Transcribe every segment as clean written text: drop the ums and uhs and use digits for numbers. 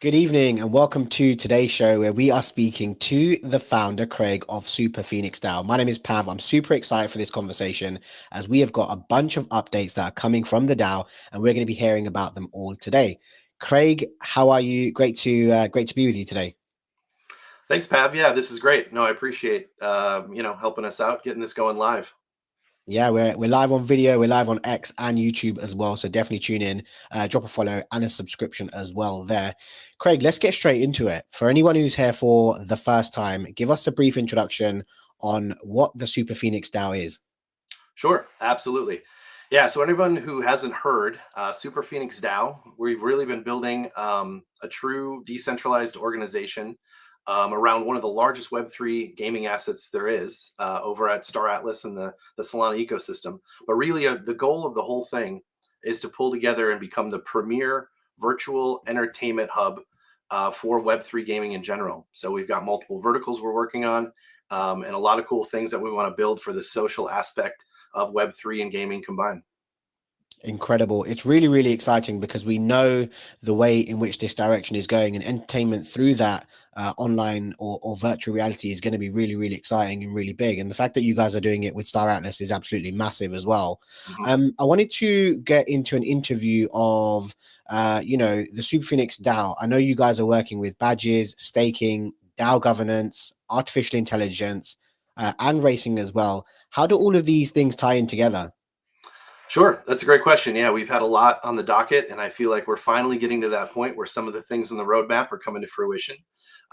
Good evening and welcome to today's show where we are speaking to the founder, Craig, of Super Phoenix DAO. My name is Pav. I'm super excited for this conversation as we have got a bunch of updates that are coming from the DAO and we're going to be hearing about them all today. Craig, how are you? Great to be with you today. Thanks, Pav. Yeah, this is great. No, I appreciate helping us out, getting this going live. Yeah, we're live on video, we're live on X and YouTube as well. So definitely tune in, drop a follow and a subscription as well there. Craig, let's get straight into it. For anyone who's here for the first time, give us a brief introduction on what the Super Phoenix DAO is. Sure, absolutely. Yeah, so anyone who hasn't heard, Super Phoenix DAO, we've really been building a true decentralized organization around one of the largest Web3 gaming assets there is over at Star Atlas and the Solana ecosystem. But really, the goal of the whole thing is to pull together and become the premier virtual entertainment hub for Web3 gaming in general. So we've got multiple verticals we're working on and a lot of cool things that we want to build for the social aspect of Web3 and gaming combined. Incredible. It's really, really exciting because we know the way in which this direction is going, and entertainment through that online or virtual reality is going to be really, really exciting and really big. And the fact that you guys are doing it with Star Atlas is absolutely massive as well. Mhm. I wanted to get into an interview of, the Super Phoenix DAO. I know you guys are working with badges, staking, DAO governance, artificial intelligence, and racing as well. How do all of these things tie in together? Sure, that's a great question. Yeah, we've had a lot on the docket, and I feel like we're finally getting to that point where some of the things on the roadmap are coming to fruition.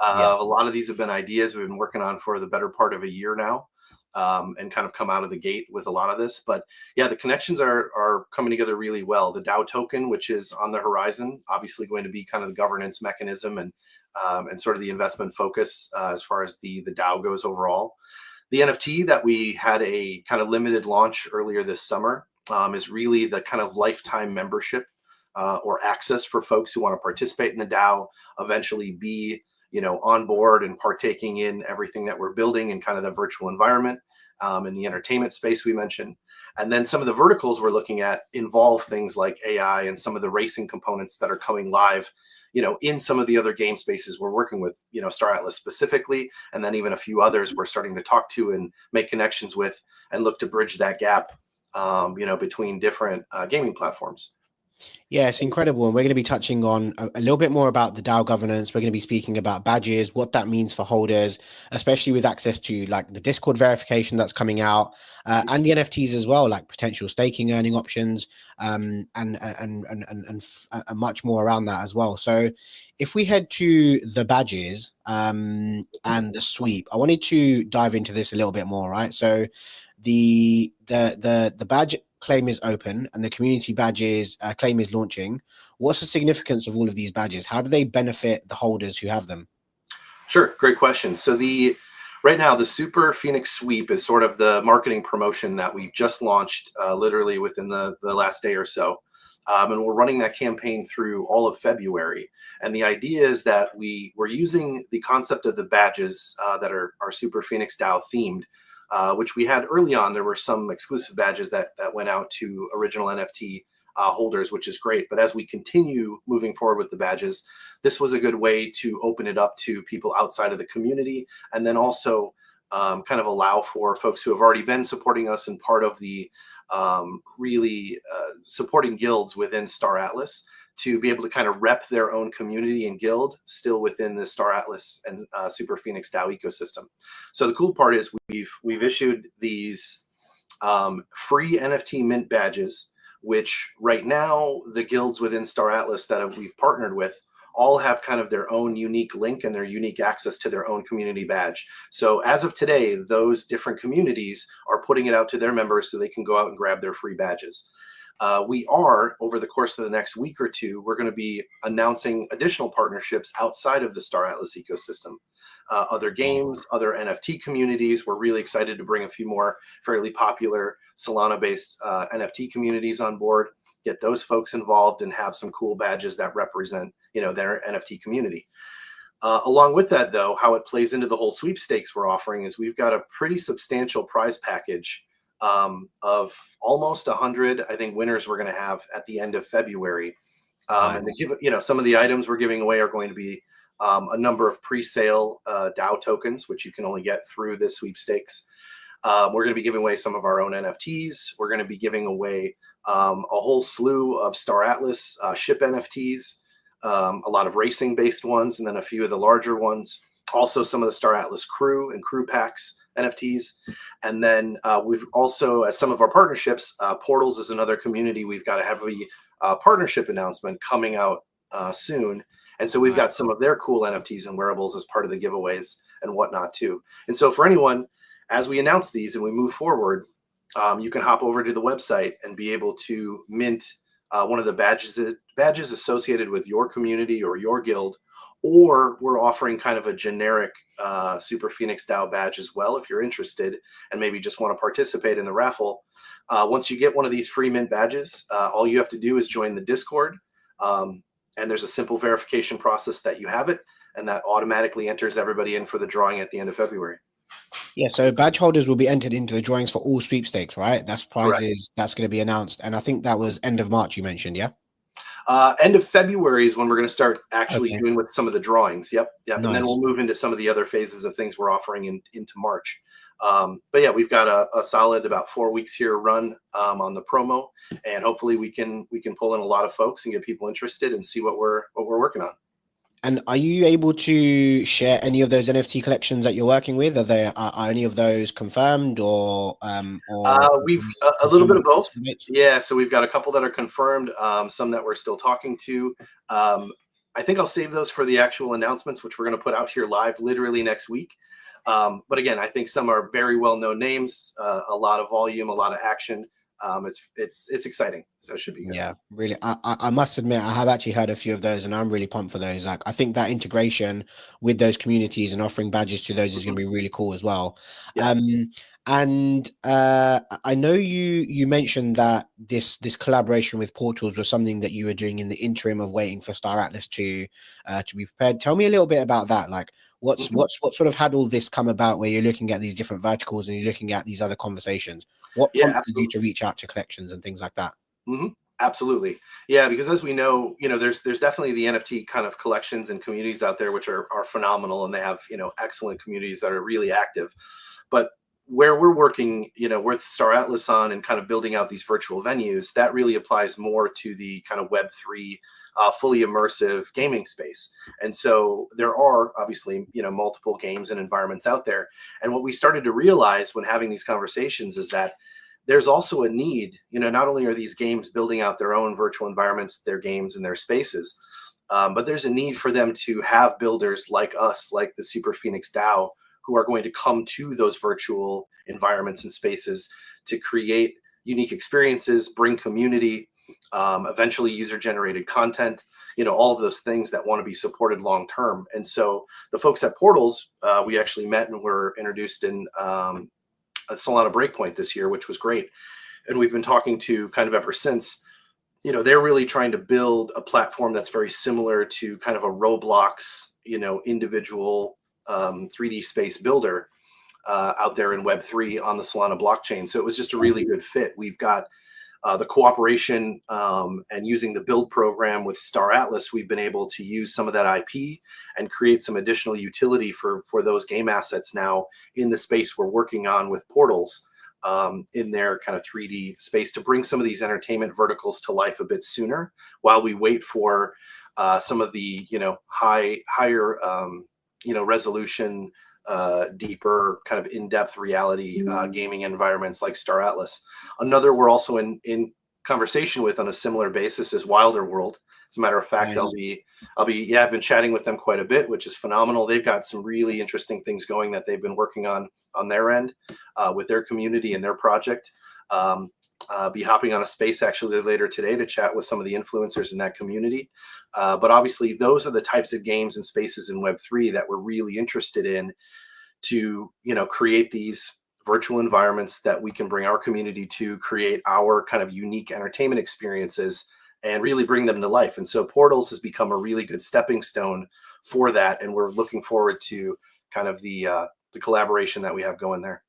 Yeah. A lot of these have been ideas we've been working on for the better part of a year now, and kind of come out of the gate with a lot of this. But yeah, the connections are coming together really well. The DAO token, which is on the horizon, obviously going to be kind of the governance mechanism and sort of the investment focus as far as the DAO goes overall. The NFT that we had a kind of limited launch earlier this summer is really the kind of lifetime membership or access for folks who want to participate in the DAO, eventually be on board and partaking in everything that we're building in kind of the virtual environment in the entertainment space we mentioned. And then some of the verticals we're looking at involve things like AI and some of the racing components that are coming live in some of the other game spaces we're working with, Star Atlas specifically, and then even a few others we're starting to talk to and make connections with and look to bridge that gap, between different gaming platforms. Yeah, it's incredible. And we're going to be touching on a little bit more about the DAO governance. We're going to be speaking about badges, what that means for holders, especially with access to like the Discord verification that's coming out, and the NFTs as well, like potential staking earning options, and much more around that as well. So if we head to the badges and the sweep, I wanted to dive into this a little bit more, right? So the badge claim is open and the community badges claim is launching. What's the significance of all of these badges? How do they benefit the holders who have them? Sure, great question. So the right now the Super Phoenix Sweep is sort of the marketing promotion that we've just launched literally within the last day or so. And we're running that campaign through all of February. And the idea is that we're using the concept of the badges that are Super Phoenix DAO themed, which we had early on. There were some exclusive badges that went out to original NFT holders, which is great. But as we continue moving forward with the badges, this was a good way to open it up to people outside of the community, and then also kind of allow for folks who have already been supporting us and part of the really supporting guilds within Star Atlas to be able to kind of rep their own community and guild still within the Star Atlas and Super Phoenix DAO ecosystem. So the cool part is we've issued these free NFT mint badges, which right now the guilds within Star Atlas that we've partnered with all have kind of their own unique link and their unique access to their own community badge. So as of today, those different communities are putting it out to their members so they can go out and grab their free badges. We are, over the course of the next week or two, we're going to be announcing additional partnerships outside of the Star Atlas ecosystem. Other Nice. games, other NFT communities. We're really excited to bring a few more fairly popular Solana-based NFT communities on board, get those folks involved, and have some cool badges that represent, their NFT community. Along with that, though, how it plays into the whole sweepstakes we're offering is we've got a pretty substantial prize package of almost 100, I think, winners we're going to have at the end of February. And to Nice. give, some of the items we're giving away are going to be a number of pre-sale DAO tokens, which you can only get through this sweepstakes. We're going to be giving away some of our own NFTs. We're going to be giving away a whole slew of Star Atlas ship NFTs, a lot of racing-based ones, and then a few of the larger ones. Also, some of the Star Atlas crew and crew packs NFTs. And then we've also, as some of our partnerships, Portals is another community. We've got a heavy partnership announcement coming out soon. And so we've got Nice. some of their cool NFTs and wearables as part of the giveaways and whatnot too. And so for anyone, as we announce these and we move forward, you can hop over to the website and be able to mint one of the badges associated with your community or your guild, or we're offering kind of a generic Super Phoenix DAO badge as well if you're interested and maybe just want to participate in the raffle. Once you get one of these free mint badges, all you have to do is join the Discord, and there's a simple verification process that you have it, and that automatically enters everybody in for the drawing at the end of February. Yeah, so badge holders will be entered into the drawings for all sweepstakes, right? That's Correct. prizes that's going to be announced. And I think that was end of March you mentioned, yeah? End of February is when we're going to start actually Okay, doing with some of the drawings. Yep. And then nice. we'll move into some of the other phases of things we're offering into March. But yeah, we've got a solid about 4 weeks here run on the promo, and hopefully we can pull in a lot of folks and get people interested and see what we're working on. And are you able to share any of those NFT collections that you're working with? Are any of those confirmed or We've a little bit confirmed of both. dates? Yeah, so we've got a couple that are confirmed, some that we're still talking to. I think I'll save those for the actual announcements, which we're going to put out here live literally next week. But again, I think some are very well-known names, a lot of volume, a lot of action. It's exciting, so it should be good. Yeah, really. I must admit, I have actually heard a few of those, and I'm really pumped for those. Like, I think that integration with those communities and offering badges to those is going to be really cool as well. Yeah. And I know you mentioned that this collaboration with Portals was something that you were doing in the interim of waiting for Star Atlas to be prepared. Tell me a little bit about that. Like, what sort of had all this come about, where you're looking at these different verticals and you're looking at these other conversations? What Yeah, prompted you absolutely. to reach out to collections and things like that? Absolutely. Yeah, because as we know, there's definitely the NFT kind of collections and communities out there which are phenomenal, and they have, excellent communities that are really active. But where we're working, with Star Atlas on and kind of building out these virtual venues, that really applies more to the kind of Web3 fully immersive gaming space. And so there are obviously, multiple games and environments out there. And what we started to realize when having these conversations is that there's also a need, not only are these games building out their own virtual environments, their games and their spaces, but there's a need for them to have builders like us, like the Super Phoenix DAO, who are going to come to those virtual environments and spaces to create unique experiences, bring community, eventually user-generated content, all of those things that want to be supported long-term. And so the folks at Portals, we actually met and were introduced in Solana Breakpoint this year, which was great. And we've been talking to kind of ever since. They're really trying to build a platform that's very similar to kind of a Roblox, individual 3D space builder out there in Web3 on the Solana blockchain. So it was just a really good fit. We've got the cooperation and using the build program with Star Atlas, we've been able to use some of that IP and create some additional utility for those game assets now in the space we're working on with Portals in their kind of 3D space to bring some of these entertainment verticals to life a bit sooner while we wait for some of the, higher, resolution, deeper kind of in-depth reality gaming environments like Star Atlas. Another we're also in conversation with on a similar basis is Wilder World. As a matter of fact, Nice. I've been chatting with them quite a bit, which is phenomenal. They've got some really interesting things going that they've been working on their end with their community and their project. Be hopping on a space actually later today to chat with some of the influencers in that community. But obviously those are the types of games and spaces in Web3 that we're really interested in to, create these virtual environments that we can bring our community to create our kind of unique entertainment experiences and really bring them to life. And so Portals has become a really good stepping stone for that. And we're looking forward to kind of the collaboration that we have going there.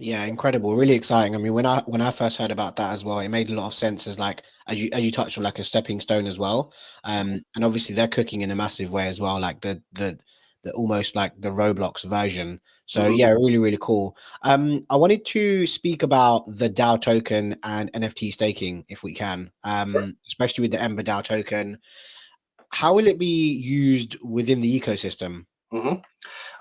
Yeah, incredible, really exciting. I mean, when I first heard about that as well, it made a lot of sense as like as you touched on, like a stepping stone as well. And obviously they're cooking in a massive way as well, like the almost like the Roblox version. So Mhm. yeah, really, really cool. I wanted to speak about the DAO token and NFT staking if we can. Sure. Especially with the Ember DAO token. How will it be used within the ecosystem? Mhm.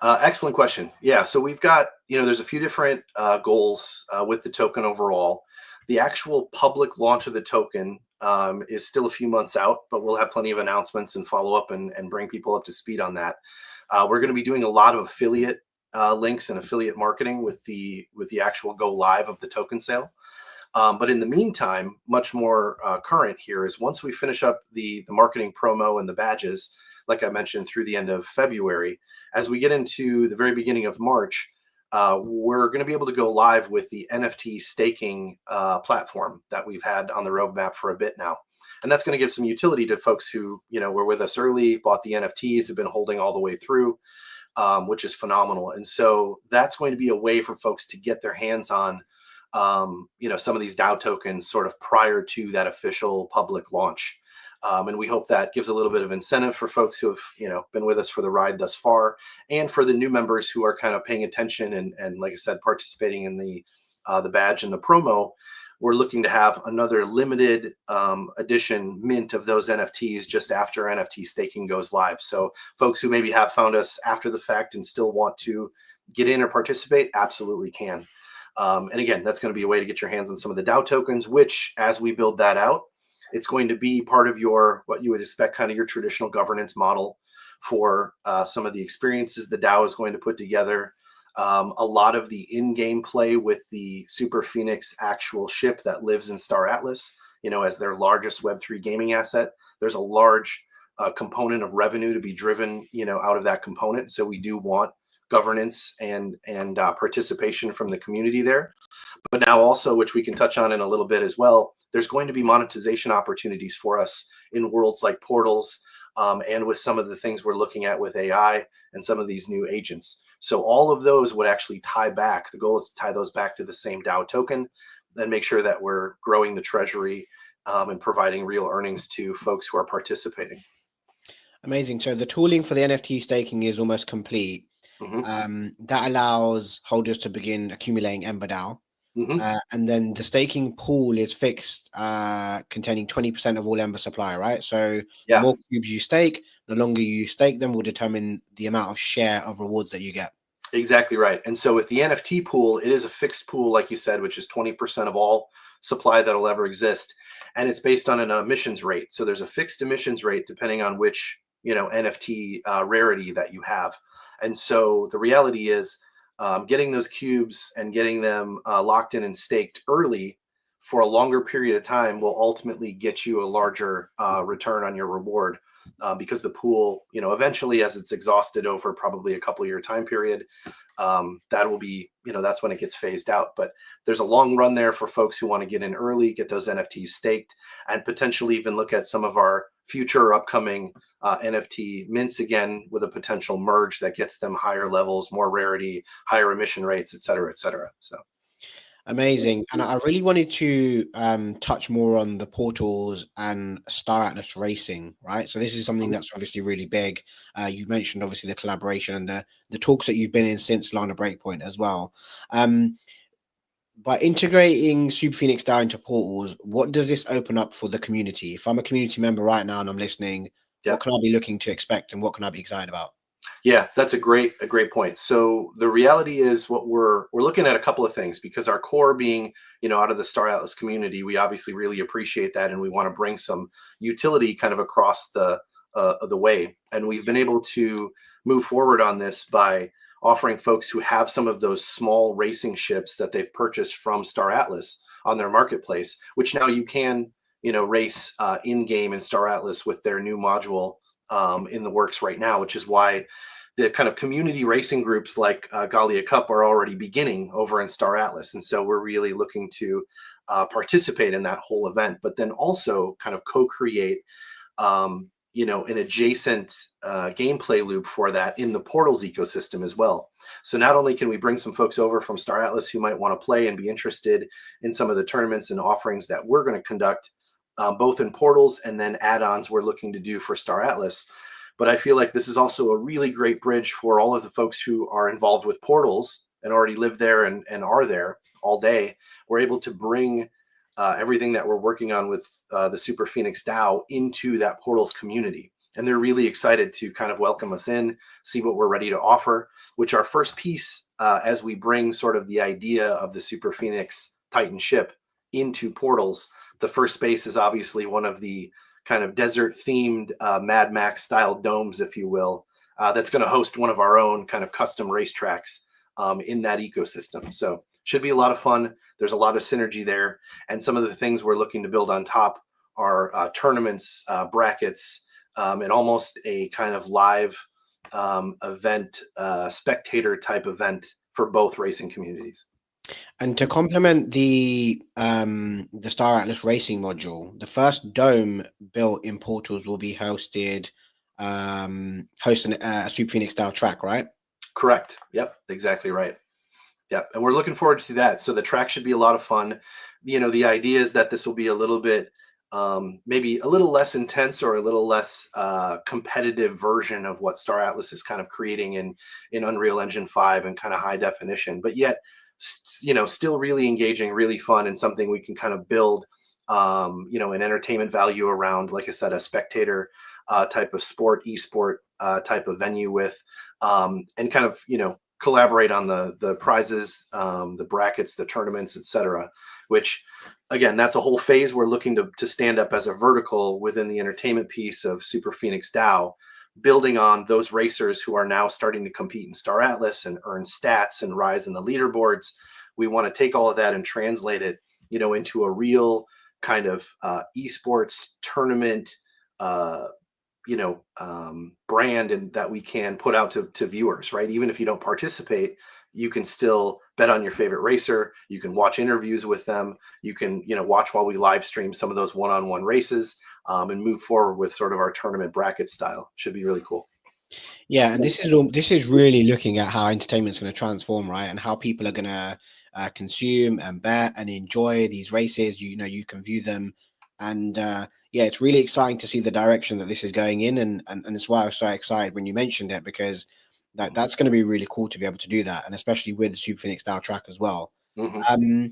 Excellent question. Yeah, so we've got, there's a few different goals with the token overall. The actual public launch of the token is still a few months out, but we'll have plenty of announcements and follow up and bring people up to speed on that. We're going to be doing a lot of affiliate links and affiliate marketing with the actual go live of the token sale. But in the meantime, much more current here is once we finish up the marketing promo and the badges, like I mentioned, through the end of February, as we get into the very beginning of March, we're going to be able to go live with the NFT staking platform that we've had on the roadmap for a bit now. And that's going to give some utility to folks who, were with us early, bought the NFTs, have been holding all the way through, which is phenomenal. And so that's going to be a way for folks to get their hands on some of these DAO tokens sort of prior to that official public launch. And we hope that gives a little bit of incentive for folks who have, been with us for the ride thus far, and for the new members who are kind of paying attention and like I said, participating in the badge and the promo. We're looking to have another limited edition mint of those NFTs just after NFT staking goes live. So folks who maybe have found us after the fact and still want to get in or participate, absolutely can. And again, that's going to be a way to get your hands on some of the DAO tokens, which as we build that out, it's going to be part of your, what you would expect, kind of your traditional governance model for some of the experiences the DAO is going to put together. A lot of the in-game play with the Super Phoenix actual ship that lives in Star Atlas, as their largest Web3 gaming asset. There's a large component of revenue to be driven, out of that component. So we do want governance and participation from the community there. But now also, which we can touch on in a little bit as well, there's going to be monetization opportunities for us in worlds like portals, and with some of the things we're looking at with AI and some of these new agents. So all of those would actually tie back. The goal is to tie those back to the same DAO token and make sure that we're growing the treasury and providing real earnings to folks who are participating. Amazing. So the tooling for the NFT staking is almost complete. Hmm. That allows holders to begin accumulating Ember DAO. Hmm. And then the staking pool is fixed, containing 20% of all Ember supply, right? So the Yeah. more cubes you stake, the longer you stake them will determine the amount of share of rewards that you get. Exactly right. And so with the NFT pool, it is a fixed pool, like you said, which is 20% of all supply that'll ever exist. And it's based on an emissions rate. So there's a fixed emissions rate depending on which, NFT rarity that you have. And so the reality is getting those cubes and getting them locked in and staked early for a longer period of time will ultimately get you a larger return on your reward. Because the pool, eventually, as it's exhausted over probably a couple year time period, that will be, that's when it gets phased out. But there's a long run there for folks who want to get in early, get those NFTs staked, and potentially even look at some of our future upcoming NFT mints again with a potential merge that gets them higher levels, more rarity, higher emission rates, et cetera, et cetera. So, Amazing. And I really wanted to touch more on the portals and Star Atlas racing, right? So this is something that's obviously really big. You mentioned obviously the collaboration and the talks that you've been in since Lana Breakpoint as well. Um, by integrating Super Phoenix DAO into portals, what does this open up for the community? If I'm a community member right now and I'm listening, yeah. what can I be looking to expect and what can I be excited about? Yeah, that's a great point. So the reality is what we're looking at a couple of things because our core being, out of the Star Atlas community, we obviously really appreciate that and we want to bring some utility kind of across the way. And we've been able to move forward on this by offering folks who have some of those small racing ships that they've purchased from Star Atlas on their marketplace, which now you can, race in game in Star Atlas with their new module in the works right now, which is why the kind of community racing groups like Galia Cup are already beginning over in Star Atlas. And so we're really looking to participate in that whole event, but then also kind of co-create, an adjacent gameplay loop for that in the Portals ecosystem as well. So not only can we bring some folks over from Star Atlas who might want to play and be interested in some of the tournaments and offerings that we're going to conduct, both in Portals and then add-ons we're looking to do for Star Atlas. But I feel like this is also a really great bridge for all of the folks who are involved with Portals and already live there and are there all day. We're able to bring everything that we're working on with the Super Phoenix DAO into that Portals community. And they're really excited to kind of welcome us in, see what we're ready to offer, which our first piece, as we bring sort of the idea of the Super Phoenix Titan ship into Portals, the first space is obviously one of the kind of desert themed Mad Max style domes, if you will, that's going to host one of our own kind of custom racetracks in that ecosystem. So should be a lot of fun. There's a lot of synergy there. And some of the things we're looking to build on top are tournaments, brackets, and almost a kind of live event, spectator type event for both racing communities. And to complement the Star Atlas racing module, the first dome built in Portals will be hosting a Super Phoenix style track, right? Correct. Yep, exactly right. Yep, and we're looking forward to that. So the track should be a lot of fun. The idea is that this will be a little bit, maybe a little less intense or a little less competitive version of what Star Atlas is kind of creating in Unreal Engine 5 and kind of high definition, but yet, still really engaging, really fun, and something we can kind of build, an entertainment value around, like I said, a spectator type of esport type of venue with, and kind of, collaborate on the prizes, the brackets, the tournaments, etc. Which, again, that's a whole phase we're looking to stand up as a vertical within the entertainment piece of Super Phoenix DAO, building on those racers who are now starting to compete in Star Atlas and earn stats and rise in the leaderboards. We want to take all of that and translate it, into a real kind of esports tournament, brand, and that we can put out to viewers, right? Even if you don't participate, you can still bet on your favorite racer. You can watch interviews with them. You can, watch while we live stream some of those one-on-one races, and move forward with sort of our tournament bracket style. Should be really cool. Yeah, and this is really looking at how entertainment is going to transform, right? And how people are going to consume and bet and enjoy these races. You can view them, and yeah, it's really exciting to see the direction that this is going in, and that's why I was so excited when you mentioned it, because that's going to be really cool to be able to do that, and especially with the Super Phoenix style track as well. Mm-hmm.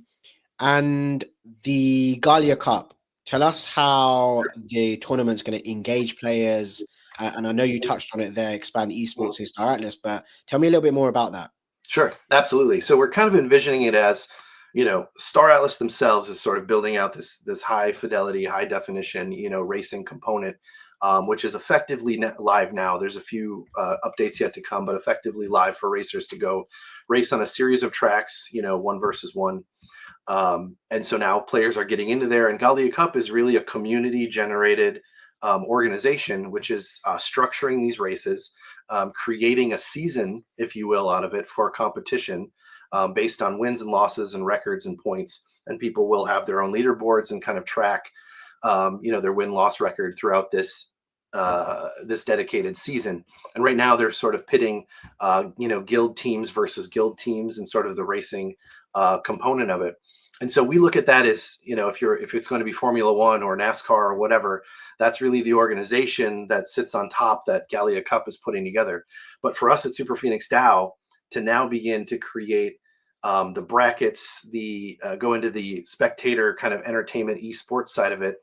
And the Galia Cup, tell us how the tournament's going to engage players. And I know you touched on it there, expand esports in Star Atlas, but tell me a little bit more about that. Sure, absolutely. So we're kind of envisioning it as, Star Atlas themselves is sort of building out this high fidelity, high definition, racing component, which is effectively live now. There's a few updates yet to come, but effectively live for racers to go race on a series of tracks, one versus one. And so now players are getting into there, and Galia Cup is really a community generated organization, which is structuring these races, creating a season, if you will, out of it for competition, based on wins and losses and records and points. And people will have their own leaderboards and kind of track, their win-loss record throughout this dedicated season. And right now they're sort of pitting, guild teams versus guild teams and sort of the racing component of it. And so we look at that as, if it's going to be Formula One or NASCAR or whatever, that's really the organization that sits on top that Galia Cup is putting together. But for us at Super Phoenix DAO to now begin to create the brackets, go into the spectator kind of entertainment esports side of it,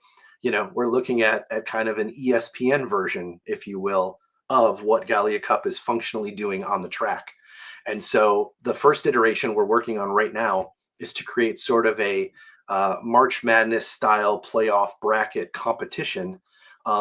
we're looking at kind of an ESPN version, if you will, of what Galia Cup is functionally doing on the track. And so the first iteration we're working on right now is to create sort of a March Madness style playoff bracket competition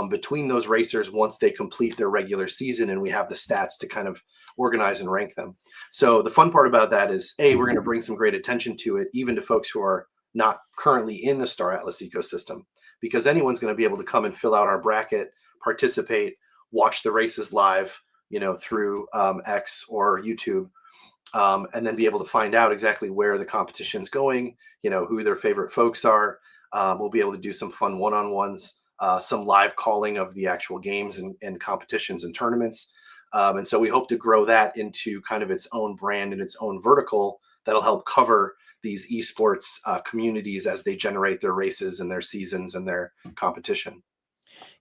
between those racers once they complete their regular season, and we have the stats to kind of organize and rank them. So the fun part about that is, we're going to bring some great attention to it, even to folks who are not currently in the Star Atlas ecosystem, because anyone's going to be able to come and fill out our bracket, participate, watch the races live, through X or YouTube, and then be able to find out exactly where the competition's going, who their favorite folks are. We'll be able to do some fun one-on-ones some live calling of the actual games and competitions and tournaments. And so we hope to grow that into kind of its own brand and its own vertical that'll help cover these esports communities as they generate their races and their seasons and their competition.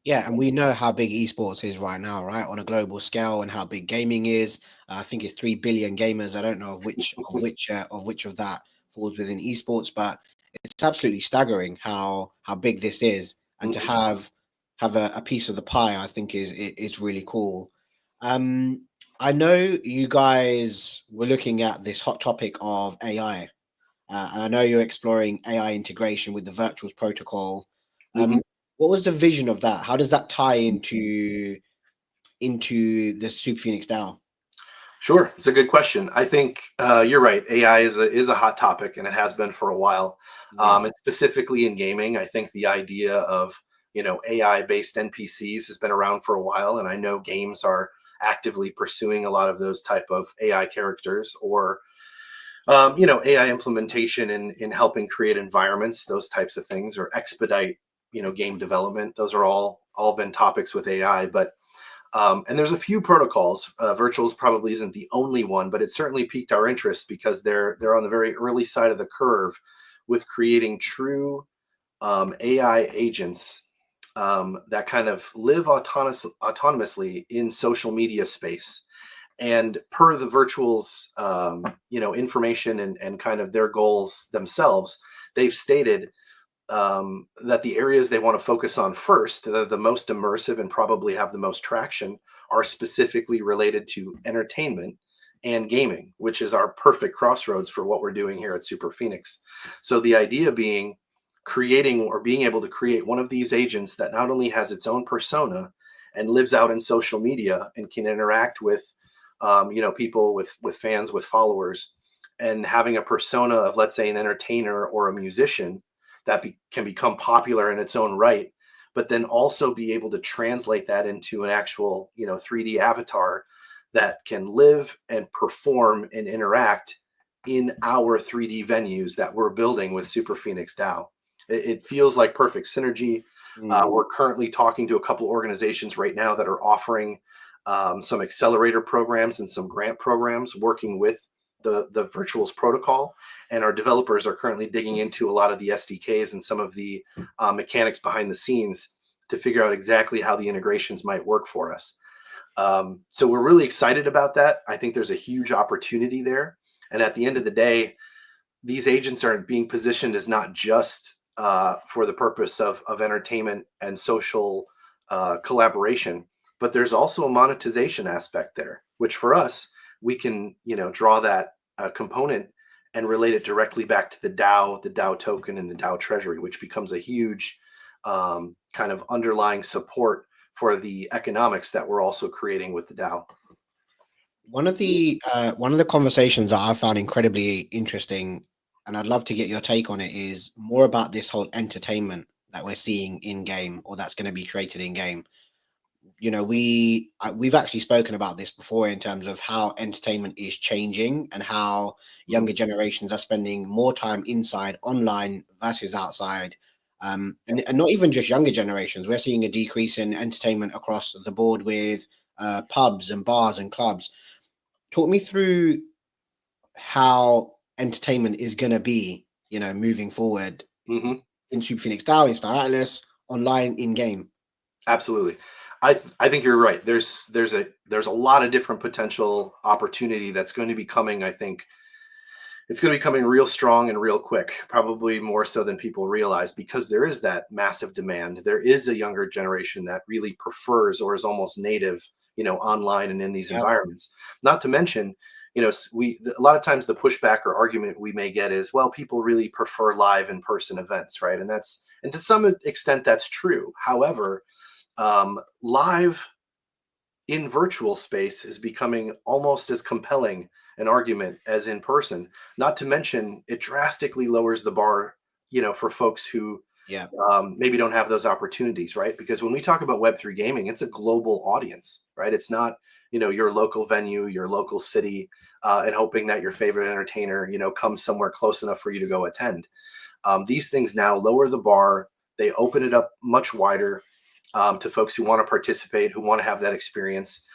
Yeah, and we know how big esports is right now, right, on a global scale, and how big gaming is. I think it's 3 billion gamers. I don't know of which of that falls within esports, but it's absolutely staggering how big this is, and to Mhm. have a piece of the pie, I think is really cool. Um, I know you guys were looking at this hot topic of AI, and I know you're exploring AI integration with the virtuals protocol. Mhm. What was the vision of that? How does that tie into the Super Phoenix DAO? Sure, it's a good question. I think you're right. AI is a hot topic, and it has been for a while. Yeah. And specifically in gaming, I think the idea of AI based NPCs has been around for a while, and I know games are actively pursuing a lot of those type of AI characters or AI implementation in helping create environments, those types of things, or expedite game development. Those are all been topics with AI, but and there's a few protocols. Virtuals probably isn't the only one, but it certainly piqued our interest because they're on the very early side of the curve with creating true AI agents that kind of live autonomously in social media space. And per the virtuals, information and kind of their goals themselves, they've stated that the areas they want to focus on first, that are the most immersive and probably have the most traction, are specifically related to entertainment and gaming, which is our perfect crossroads for what we're doing here at Super Phoenix. So the idea being creating or being able to create one of these agents that not only has its own persona and lives out in social media and can interact with people with fans, with followers, and having a persona of, let's say, an entertainer or a musician that can become popular in its own right, but then also be able to translate that into an actual 3D avatar that can live and perform and interact in our 3D venues that we're building with Super Phoenix DAO. It feels like perfect synergy. Mm. We're currently talking to a couple organizations right now that are offering some accelerator programs and some grant programs working with the virtuals protocol, and our developers are currently digging into a lot of the SDKs and some of the mechanics behind the scenes to figure out exactly how the integrations might work for us. So we're really excited about that. I think there's a huge opportunity there, and at the end of the day, these agents are being positioned as not just for the purpose of entertainment and social collaboration, but there's also a monetization aspect there, which for us, we can draw that component and relate it directly back to the DAO token, and the DAO treasury, which becomes a huge kind of underlying support for the economics that we're also creating with the DAO. One of the conversations that I found incredibly interesting, and I'd love to get your take on it, is more about this whole entertainment that we're seeing in game, or that's going to be created in game. We've actually spoken about this before in terms of how entertainment is changing and how Mhm. younger generations are spending more time inside online versus outside. And not even just younger generations. We're seeing a decrease in entertainment across the board with pubs and bars and clubs. Talk me through how entertainment is going to be, moving forward Mhm. in Super Phoenix DAO, in Star Atlas, online, in game. Absolutely. I think you're right. There's a lot of different potential opportunity that's going to be coming. I think it's going to be coming real strong and real quick, probably more so than people realize, because there is that massive demand. There is a younger generation that really prefers or is almost native, online and in these Yep. environments. Not to mention, we a lot of times the pushback or argument we may get is, well, people really prefer live in person events, right? And to some extent that's true. However, live in virtual space is becoming almost as compelling an argument as in person. Not to mention, it drastically lowers the bar, for folks who Yeah. maybe don't have those opportunities, right? Because when we talk about Web3 gaming, it's a global audience, right? It's not, your local venue, your local city, and hoping that your favorite entertainer, comes somewhere close enough for you to go attend. These things now lower the bar. They open it up much wider. to folks who want to participate, who want to have that experience.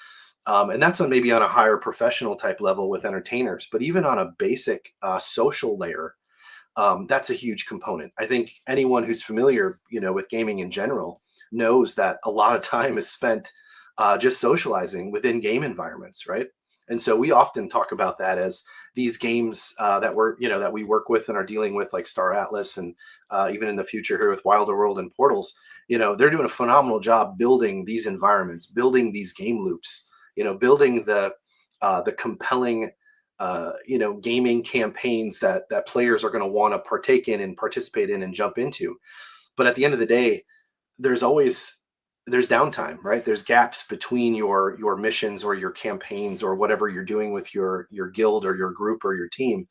And that's on maybe on a higher professional type level with entertainers, but even on a basic social layer, that's a huge component. I think anyone who's familiar, with gaming in general, knows that a lot of time is spent just socializing within game environments, right? And so we often talk about that as these games that we work with and are dealing with, like Star Atlas, and even in the future here with Wilder World and Portals. They're doing a phenomenal job building these environments, building these game loops, building the compelling gaming campaigns that players are going to want to partake in and participate in and jump into. But at the end of the day, there's always there's downtime, right? There's gaps between your missions or your campaigns or whatever you're doing with your guild or your group or your team.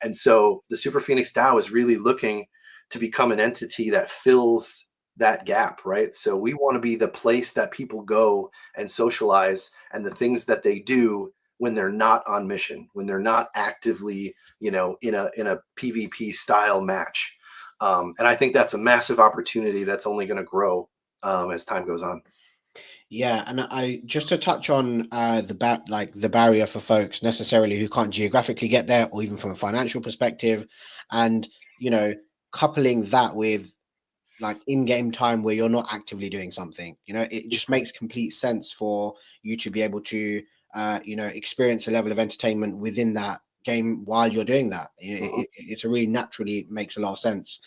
And so the Super Phoenix DAO is really looking to become an entity that fills that gap, right? So we want to be the place that people go and socialize, and the things that they do when they're not on mission, when they're not actively, in a PvP style match. And I think that's a massive opportunity that's only going to grow as time goes on. Yeah, and I just to touch on the barrier for folks necessarily who can't geographically get there, or even from a financial perspective, and you know, coupling that with like in-game time where you're not actively doing something, it just makes complete sense for you to be able to experience a level of entertainment within that game while you're doing that. It's a really naturally makes a lot of sense.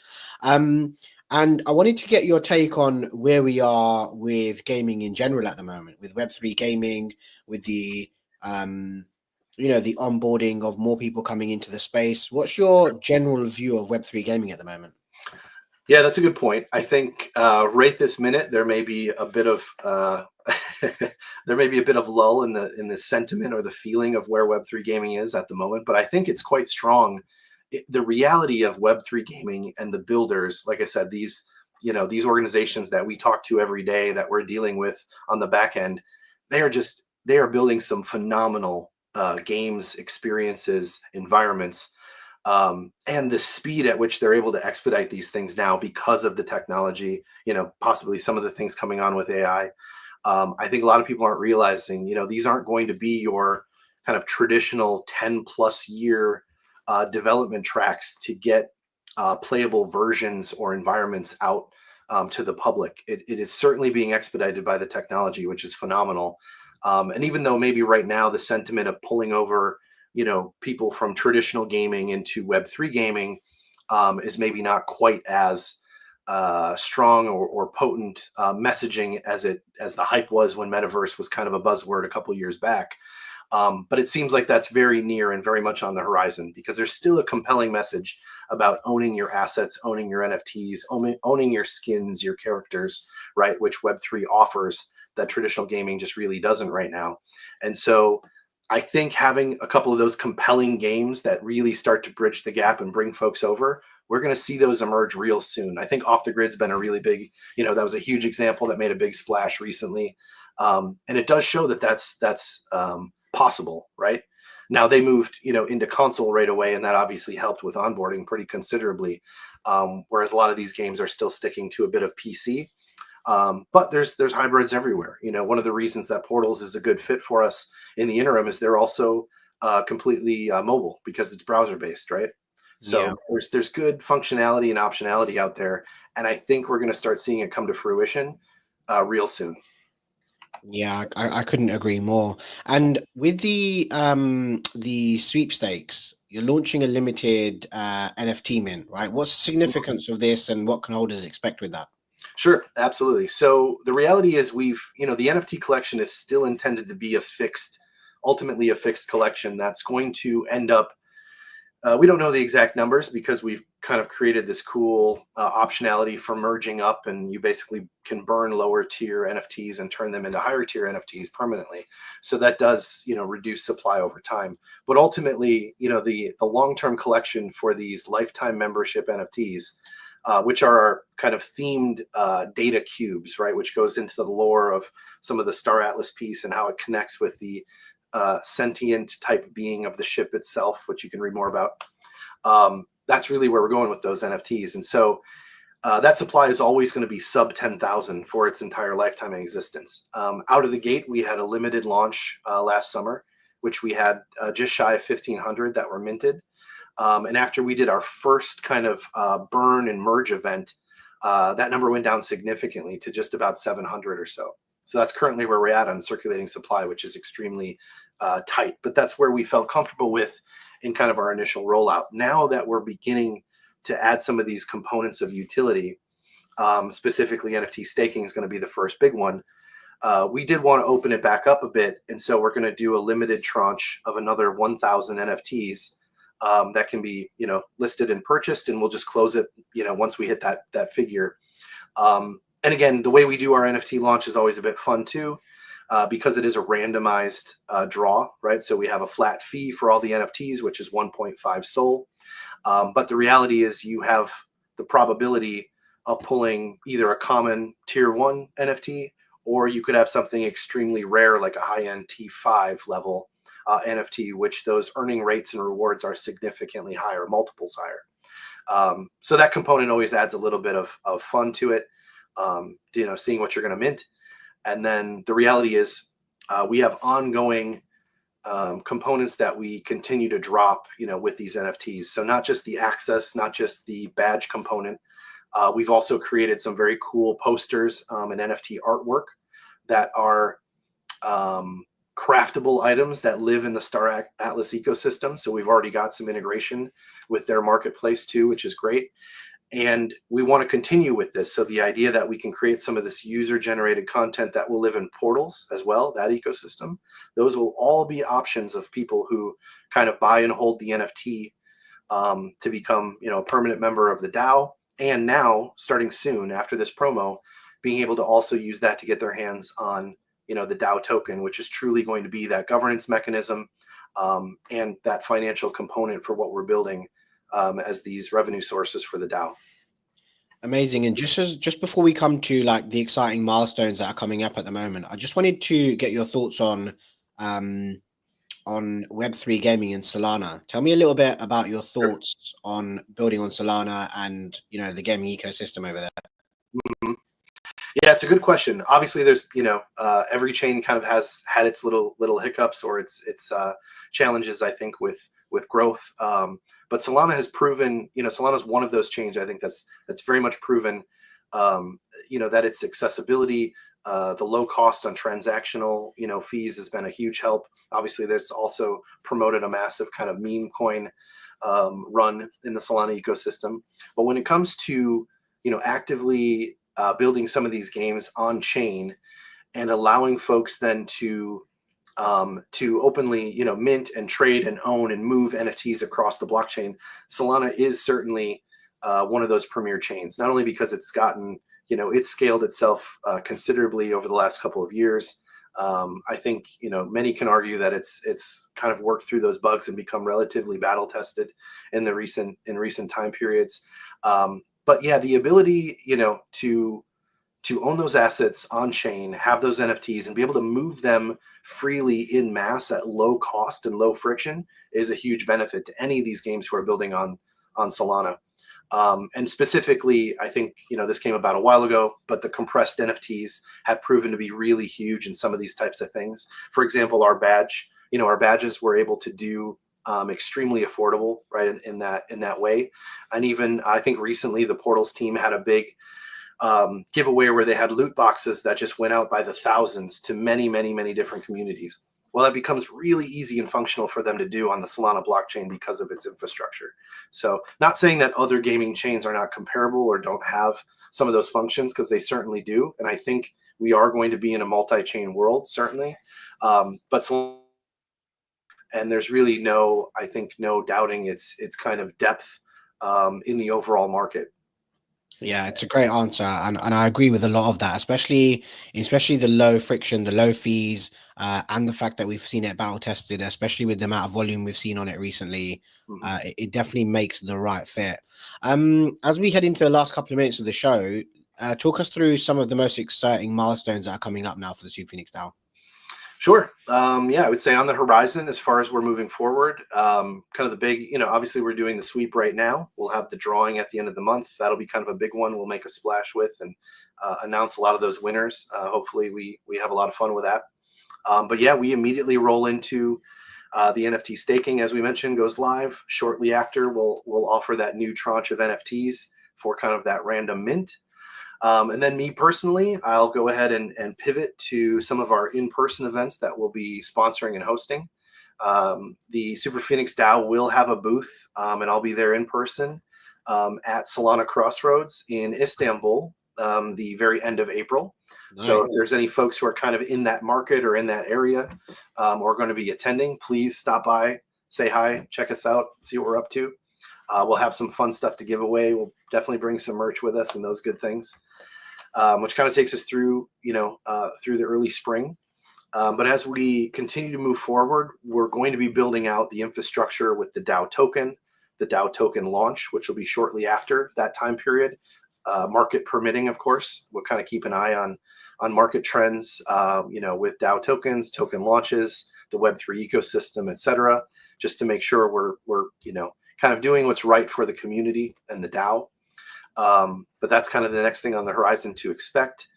And I wanted to get your take on where we are with gaming in general at the moment, with Web3 gaming, with the the onboarding of more people coming into the space. What's your general view of Web3 gaming at the moment? Yeah, that's a good point. I think right this minute there may be a bit of there may be a bit of lull in the sentiment or the feeling of where Web3 gaming is at the moment, but I think it's quite strong. The reality of Web3 gaming and the builders, like I said, these organizations that we talk to every day that we're dealing with on the back end, they are building some phenomenal games, experiences, environments, and the speed at which they're able to expedite these things now because of the technology, possibly some of the things coming on with AI. I think a lot of people aren't realizing, these aren't going to be your kind of traditional 10 plus year development tracks to get playable versions or environments out to the public. It is certainly being expedited by the technology, which is phenomenal. And even though maybe right now the sentiment of pulling over, people from traditional gaming into Web3 gaming is maybe not quite as strong or potent messaging as the hype was when metaverse was kind of a buzzword a couple years back. But it seems like that's very near and very much on the horizon, because there's still a compelling message about owning your assets, owning your NFTs, owning your skins, your characters, right? Which Web3 offers that traditional gaming just really doesn't right now. And so I think having a couple of those compelling games that really start to bridge the gap and bring folks over, we're going to see those emerge real soon. I think Off the Grid's been a really big, that was a huge example that made a big splash recently. And it does show that that's possible, right? Now they moved, into console right away, and that obviously helped with onboarding pretty considerably. Whereas a lot of these games are still sticking to a bit of PC. But there's hybrids everywhere. One of the reasons that Portals is a good fit for us in the interim is they're also completely mobile, because it's browser based, right? Yeah. So there's good functionality and optionality out there, and I think we're going to start seeing it come to fruition real soon. Yeah, I couldn't agree more. And with the sweepstakes, you're launching a limited NFT mint, right? What's the significance of this, and what can holders expect with that? Sure, absolutely. So the reality is the NFT collection is still intended to be ultimately a fixed collection that's going to end up. We don't know the exact numbers, because we've kind of created this cool optionality for merging up, and you basically can burn lower tier NFTs and turn them into higher tier NFTs permanently. So that does, reduce supply over time. But ultimately, the long-term collection for these lifetime membership NFTs, which are our kind of themed data cubes, right, which goes into the lore of some of the Star Atlas piece and how it connects with the sentient type being of the ship itself, which you can read more about. That's really where we're going with those NFTs. And so that supply is always going to be sub 10,000 for its entire lifetime in existence. Out of the gate, we had a limited launch last summer, which we had just shy of 1,500 that were minted. And after we did our first kind of burn and merge event, that number went down significantly to just about 700 or so. So that's currently where we're at on circulating supply, which is extremely tight. But that's where we felt comfortable with in kind of our initial rollout. Now that we're beginning to add some of these components of utility, specifically NFT staking is going to be the first big one. We did want to open it back up a bit. And so we're going to do a limited tranche of another 1,000 NFTs that can be, listed and purchased, and we'll just close it, once we hit that figure. And again, the way we do our NFT launch is always a bit fun too, because it is a randomized draw, right? So we have a flat fee for all the NFTs, which is 1.5 SOL. But the reality is you have the probability of pulling either a common tier 1 NFT, or you could have something extremely rare like a high-end T5 level NFT, which those earning rates and rewards are significantly higher, multiples higher. So that component always adds a little bit of fun to it, seeing what you're going to mint. And then the reality is we have ongoing components that we continue to drop, with these NFTs. So not just the access, not just the badge component. We've also created some very cool posters and NFT artwork that are craftable items that live in the Star Atlas ecosystem. So we've already got some integration with their marketplace too, which is great. And we want to continue with this. So the idea that we can create some of this user-generated content that will live in portals as well, that ecosystem, those will all be options of people who kind of buy and hold the NFT to become, a permanent member of the DAO. And now, starting soon after this promo, being able to also use that to get their hands on, the DAO token, which is truly going to be that governance mechanism and that financial component for what we're building as these revenue sources for the DAO. Amazing. And just before we come to like the exciting milestones that are coming up at the moment, I just wanted to get your thoughts on Web3 gaming in Solana. Tell me a little bit about your thoughts on building on Solana and the gaming ecosystem over there. Mm-hmm. Yeah, it's a good question. Obviously, there's every chain kind of has had its little hiccups or its challenges, I think, with growth. But Solana has proven, Solana is one of those chains. I think that's very much proven, that its accessibility, the low cost on transactional, fees has been a huge help. Obviously, there's also promoted a massive kind of meme coin run in the Solana ecosystem. But when it comes to, actively building some of these games on chain and allowing folks then to openly, mint and trade and own and move NFTs across the blockchain, Solana is certainly one of those premier chains, not only because it's gotten, it's scaled itself considerably over the last couple of years. I think, many can argue that it's kind of worked through those bugs and become relatively battle tested in recent time periods. But yeah, the ability, to own those assets on chain, have those NFTs, and be able to move them freely in mass at low cost and low friction is a huge benefit to any of these games who are building on Solana. And specifically, I think, this came about a while ago, but the compressed NFTs have proven to be really huge in some of these types of things. For example, our badges were able to do extremely affordable, right, in that way. And even I think recently the Portals team had a big giveaway where they had loot boxes that just went out by the thousands to many, many, many different communities. Well, that becomes really easy and functional for them to do on the Solana blockchain because of its infrastructure. So not saying that other gaming chains are not comparable or don't have some of those functions, because they certainly do. And I think we are going to be in a multi-chain world, certainly. But and there's really no doubting its kind of depth in the overall market. Yeah, it's a great answer, and I agree with a lot of that, especially the low friction, the low fees, and the fact that we've seen it battle tested, especially with the amount of volume we've seen on it recently. It definitely makes the right fit. As we head into the last couple of minutes of the show, talk us through some of the most exciting milestones that are coming up now for the Super Phoenix DAO. Sure. Yeah, I would say on the horizon, as far as we're moving forward, kind of the big, obviously we're doing the sweep right now. We'll have the drawing at the end of the month. That'll be kind of a big one. We'll make a splash with and announce a lot of those winners. Hopefully we have a lot of fun with that. But yeah, we immediately roll into the NFT staking, as we mentioned, goes live shortly after. We'll offer that new tranche of NFTs for kind of that random mint. And then me personally, I'll go ahead and pivot to some of our in-person events that we'll be sponsoring and hosting. The Super Phoenix DAO will have a booth, and I'll be there in person at Solana Crossroads in Istanbul, the very end of April. Nice. So if there's any folks who are kind of in that market or in that area or going to be attending, please stop by, say hi, check us out, see what we're up to. We'll have some fun stuff to give away. We'll definitely bring some merch with us and those good things, which kind of takes us through, through the early spring. But as we continue to move forward, we're going to be building out the infrastructure with the DAO token launch, which will be shortly after that time period. Market permitting, of course, we'll kind of keep an eye on market trends, with DAO tokens, token launches, the Web3 ecosystem, et cetera, just to make sure we're kind of doing what's right for the community and the DAO. But that's kind of the next thing on the horizon to expect.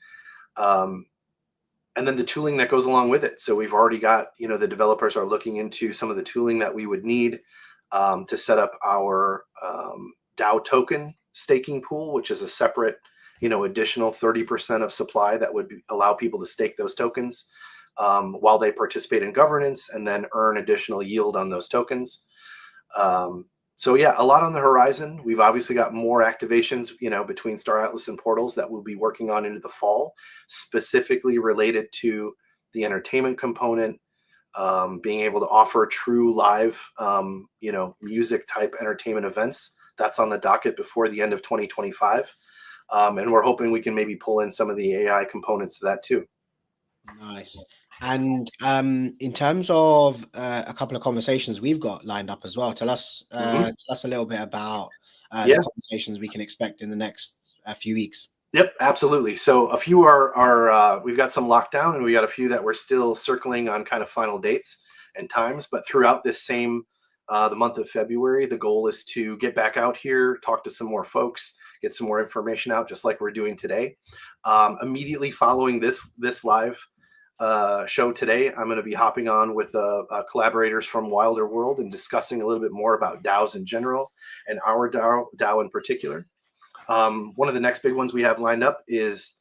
And then the tooling that goes along with it. So we've already got, the developers are looking into some of the tooling that we would need to set up our DAO token staking pool, which is a separate, additional 30% of supply that would allow people to stake those tokens while they participate in governance and then earn additional yield on those tokens. So yeah, a lot on the horizon. We've obviously got more activations, between Star Atlas and Portals that we'll be working on into the fall, specifically related to the entertainment component, being able to offer true live, music type entertainment events. That's on the docket before the end of 2025. And we're hoping we can maybe pull in some of the AI components to that too. Nice. And in terms of a couple of conversations we've got lined up as well, tell us a little bit about the conversations we can expect in the next few weeks. Yep, absolutely. So a few are we've got some locked down, and we got a few that we're still circling on kind of final dates and times. But throughout this same the month of February, the goal is to get back out here, talk to some more folks, get some more information out, just like we're doing today. Immediately following this live show today, I'm going to be hopping on with collaborators from Wilder World and discussing a little bit more about DAOs in general and our DAO in particular. One of the next big ones we have lined up is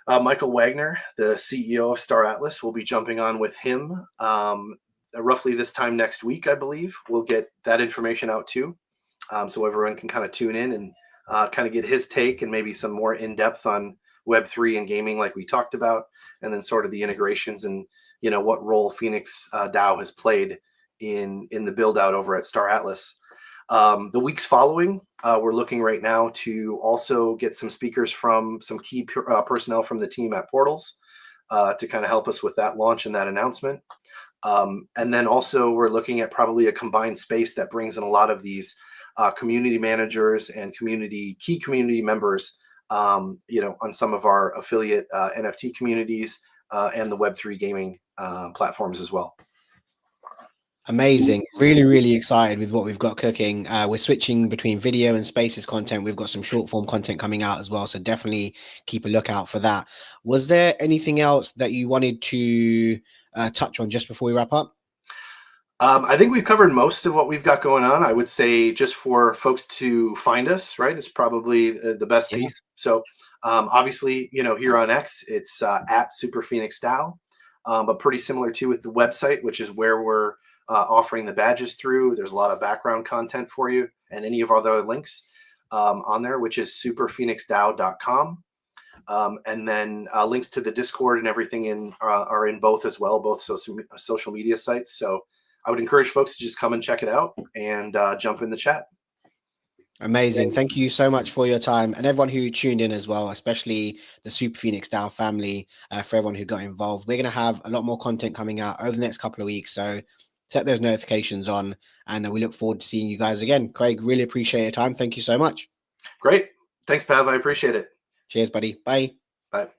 Michael Wagner, the CEO of Star Atlas. We'll be jumping on with him roughly this time next week, I believe. We'll get that information out too, so everyone can kind of tune in and kind of get his take and maybe some more in-depth on Web3 and gaming like we talked about, and then sort of the integrations and, what role Phoenix DAO has played in the build out over at Star Atlas. The weeks following, we're looking right now to also get some speakers from some key personnel from the team at Portals to kind of help us with that launch and that announcement. And then also we're looking at probably a combined space that brings in a lot of these community managers and key community members, on some of our affiliate NFT communities and the Web3 gaming platforms as well. Amazing. Really, really excited with what we've got cooking. We're switching between video and spaces content. We've got some short form content coming out as well. So definitely keep a lookout for that. Was there anything else that you wanted to touch on just before we wrap up? I think we've covered most of what we've got going on. I would say just for folks to find us, right, is probably the best piece. So obviously, here on X, it's at Super Phoenix DAO, but pretty similar to with the website, which is where we're offering the badges through. There's a lot of background content for you and any of our other links on there, which is superphoenixdao.com. And then links to the Discord and everything are in both as well, both social media sites. So I would encourage folks to just come and check it out and jump in the chat. Amazing. Thank you so much for your time, and everyone who tuned in as well, especially the Super Phoenix DAO family, for everyone who got involved. We're going to have a lot more content coming out over the next couple of weeks. So set those notifications on, and we look forward to seeing you guys again. Craig, really appreciate your time. Thank you so much. Great. Thanks, Pav. I appreciate it. Cheers, buddy. Bye. Bye.